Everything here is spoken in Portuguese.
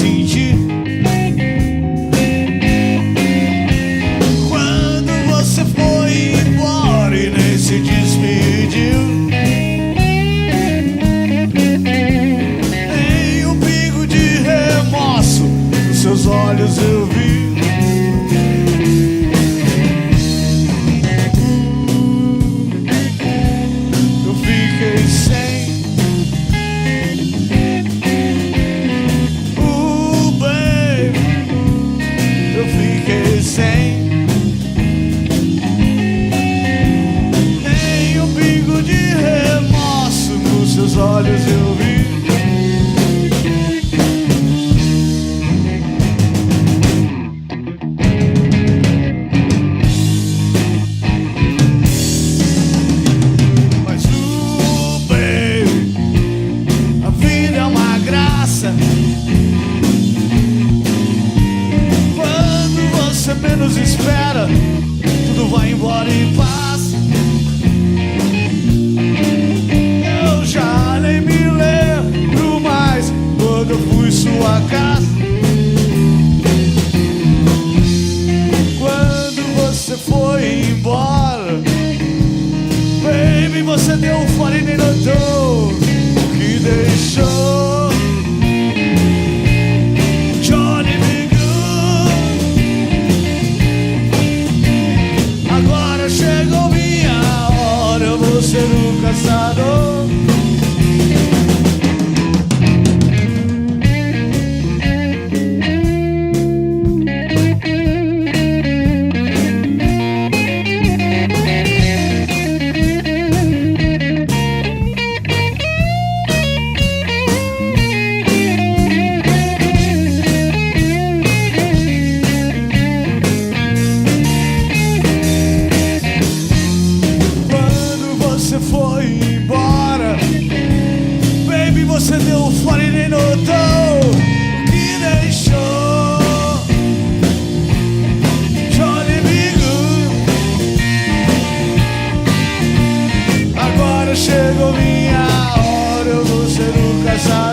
mentir. Quando você foi embora e nem se despediu, nem um pingo de remorso nos seus olhos eu vi. Eu fiquei sem baby, eu fiquei sem nem um pingo de remorso nos seus olhos eu vi. Mas baby, a vida é uma graça. Quando você menos espera, tudo vai embora e passa. Eu já nem me lembro mais quando eu fui sua casa. Quando você foi embora, baby, você deu fora e nem notou o que deixou. Johnny B. Good, agora chegou minha hora, eu vou ser o caçador. Foi embora, baby, você deu fora e nem notou o que deixou. Johnny B. Good, agora chegou minha hora, eu vou ser o caçador.